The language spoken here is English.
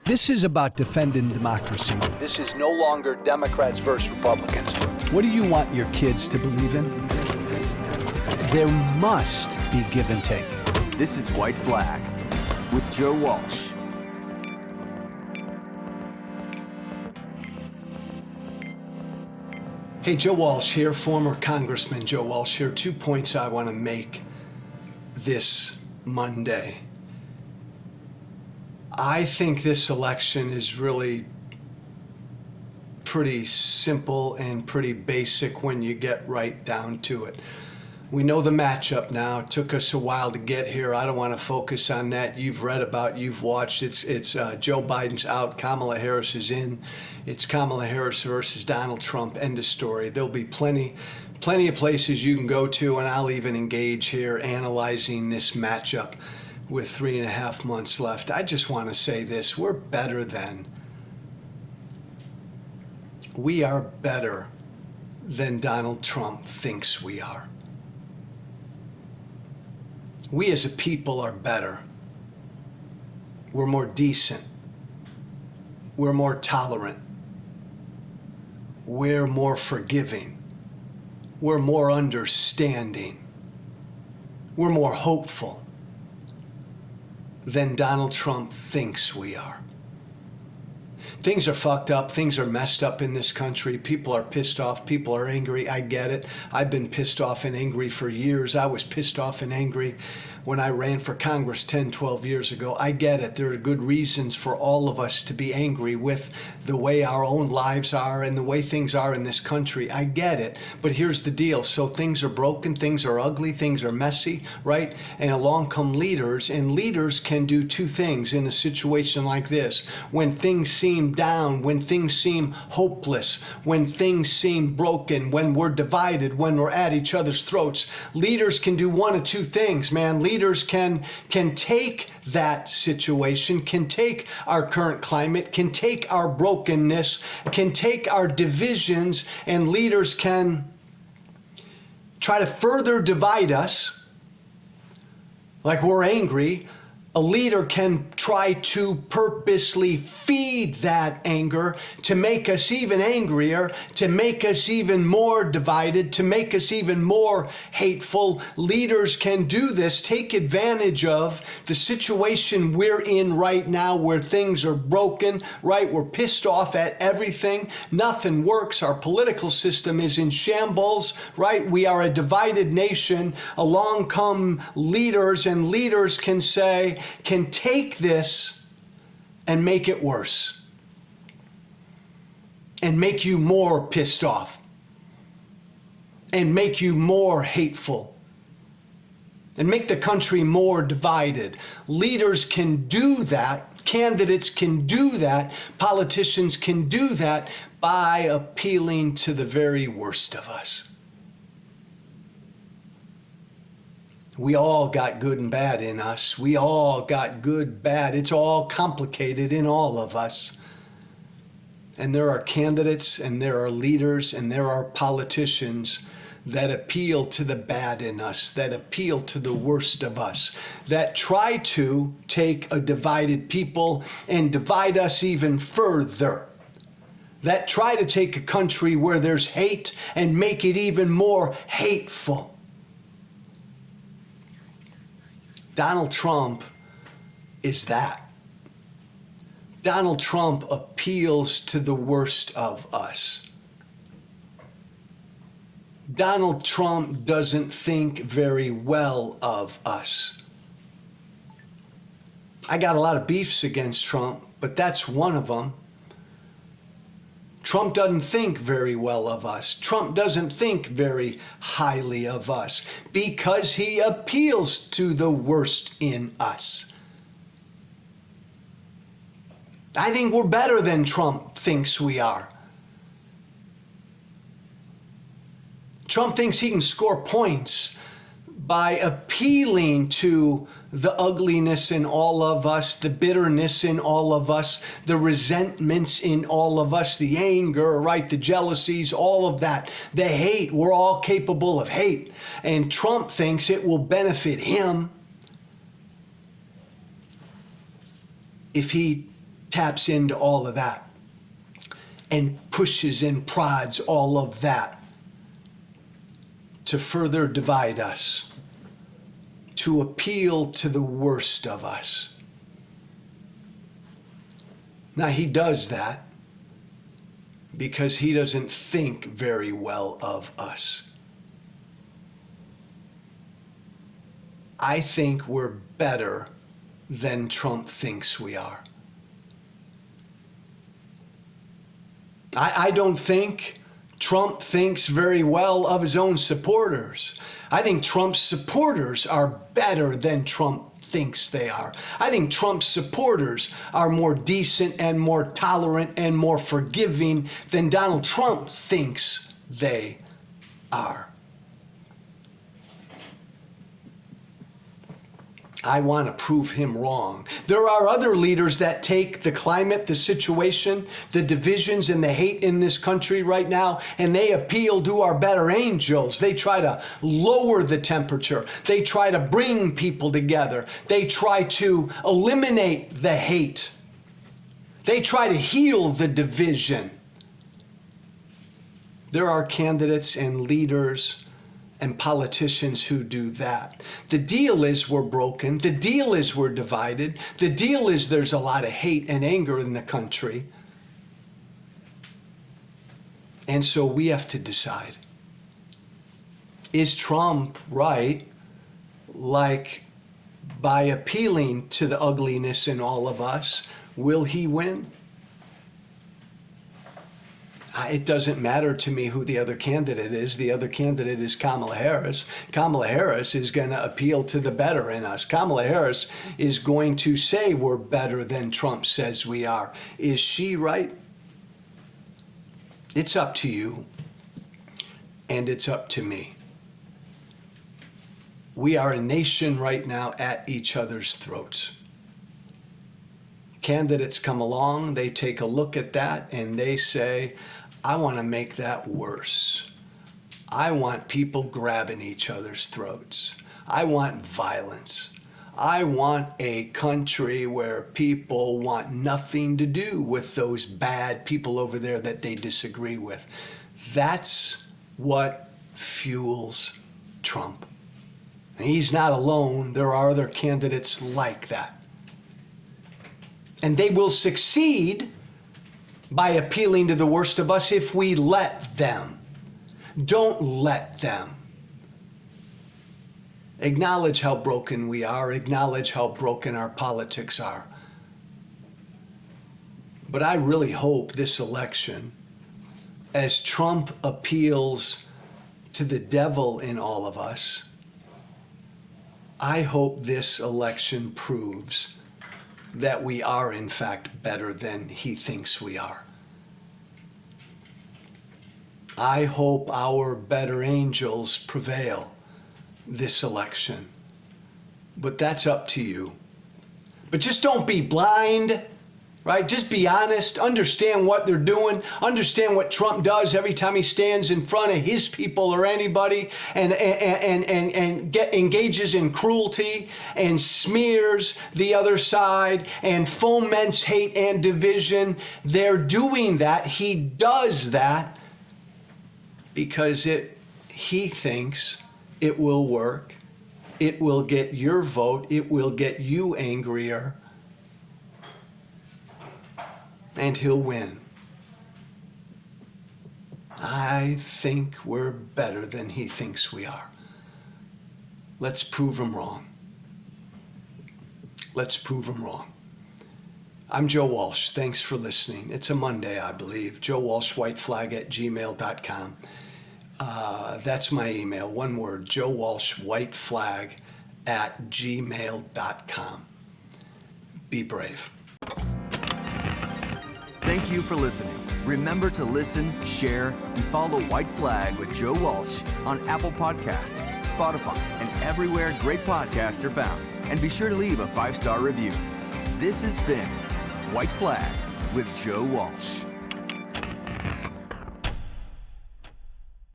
This is about defending democracy. This is no longer Democrats versus Republicans. What do you want your kids to believe in? There must be give and take. This is White Flag with Joe Walsh. Hey, Joe Walsh here, former Congressman Joe Walsh here. 2 points I want to make this Monday. I think this election is really pretty simple and pretty basic when you get right down to it. We know the matchup now. It took us a while to get here. I don't want to focus on that. You've read about, you've watched. It's Joe Biden's out, Kamala Harris is in. It's Kamala Harris versus Donald Trump. End of story. There'll be plenty of places you can go to, and I'll even engage here analyzing this matchup with 3.5 months left. I just want to say this: we are better than Donald Trump thinks we are. We as a people are better. We're more decent. We're more tolerant. We're more forgiving. We're more understanding. We're more hopeful than Donald Trump thinks we are. Things are fucked up. Things are messed up in this country. People are pissed off. People are angry. I get it. I've been pissed off and angry for years. I was pissed off and angry when I ran for Congress 10, 12 years ago. I get it. There are good reasons for all of us to be angry with the way our own lives are and the way things are in this country. I get it. But here's the deal. So things are broken. Things are ugly. Things are messy, right? And along come leaders, and leaders can do two things in a situation like this. When things seem down, when things seem hopeless, when things seem broken, when we're divided, when we're at each other's throats, leaders can do one of two things, man. Leaders can take that situation, can take our current climate, can take our brokenness, can take our divisions, and leaders can try to further divide us. Like we're angry, a leader can try to purposely feed that anger to make us even angrier, to make us even more divided, to make us even more hateful. Leaders can do this, take advantage of the situation we're in right now where things are broken, right? We're pissed off at everything. Nothing works. Our political system is in shambles, right? We are a divided nation. Along come leaders, and leaders can take this and make it worse and make you more pissed off and make you more hateful and make the country more divided. Leaders can do that. Candidates can do that. Politicians can do that by appealing to the very worst of us. We all got good and bad in us. We all got good, bad. It's all complicated in all of us. And there are candidates, and there are leaders, and there are politicians that appeal to the bad in us, that appeal to the worst of us, that try to take a divided people and divide us even further, that try to take a country where there's hate and make it even more hateful. Donald Trump is that. Donald Trump appeals to the worst of us. Donald Trump doesn't think very well of us. I got a lot of beefs against Trump, but that's one of them. Trump doesn't think very well of us. Trump doesn't think very highly of us because he appeals to the worst in us. I think we're better than Trump thinks we are. Trump thinks he can score points by appealing to the ugliness in all of us, the bitterness in all of us, the resentments in all of us, the anger, right, the jealousies, all of that, the hate. We're all capable of hate. And Trump thinks it will benefit him if he taps into all of that and pushes and prods all of that to further divide us, to appeal to the worst of us. Now, he does that because he doesn't think very well of us. I think we're better than Trump thinks we are. I don't think Trump thinks very well of his own supporters. I think Trump's supporters are better than Trump thinks they are. I think Trump's supporters are more decent and more tolerant and more forgiving than Donald Trump thinks they are. I want to prove him wrong. There are other leaders that take the climate, the situation, the divisions and the hate in this country right now, and they appeal to our better angels. They try to lower the temperature. They try to bring people together. They try to eliminate the hate. They try to heal the division. There are candidates and leaders and politicians who do that. The deal is we're broken. The deal is we're divided. The deal is there's a lot of hate and anger in the country. And so we have to decide. Is Trump right? Like, by appealing to the ugliness in all of us, will he win? It doesn't matter to me who the other candidate is. The other candidate is Kamala Harris. Kamala Harris is going to appeal to the better in us. Kamala Harris is going to say we're better than Trump says we are. Is she right? It's up to you, and it's up to me. We are a nation right now at each other's throats. Candidates come along, they take a look at that, and they say, I want to make that worse. I want people grabbing each other's throats. I want violence. I want a country where people want nothing to do with those bad people over there that they disagree with. That's what fuels Trump. And he's not alone. There are other candidates like that. And they will succeed by appealing to the worst of us if we let them. Don't let them. Acknowledge how broken we are. Acknowledge how broken our politics are. But I really hope this election, as Trump appeals to the devil in all of us, I hope this election proves that we are in fact better than he thinks we are. I hope our better angels prevail this election. But that's up to you. But just don't be blind, right? Just be honest. Understand what they're doing. Understand what Trump does every time he stands in front of his people or anybody and engages in cruelty and smears the other side and foments hate and division. They're doing that. He does that because he thinks it will work. It will get your vote. It will get you angrier. And he'll win. I think we're better than he thinks we are. Let's prove him wrong. Let's prove him wrong. I'm Joe Walsh. Thanks for listening. It's a Monday, I believe. joewalshwhiteflag@gmail.com. That's my email. One word, joewalshwhiteflag@gmail.com. Be brave. Thank you for listening. Remember to listen, share, and follow White Flag with Joe Walsh on Apple Podcasts, Spotify, and everywhere great podcasts are found. And be sure to leave a 5-star review. This has been White Flag with Joe Walsh.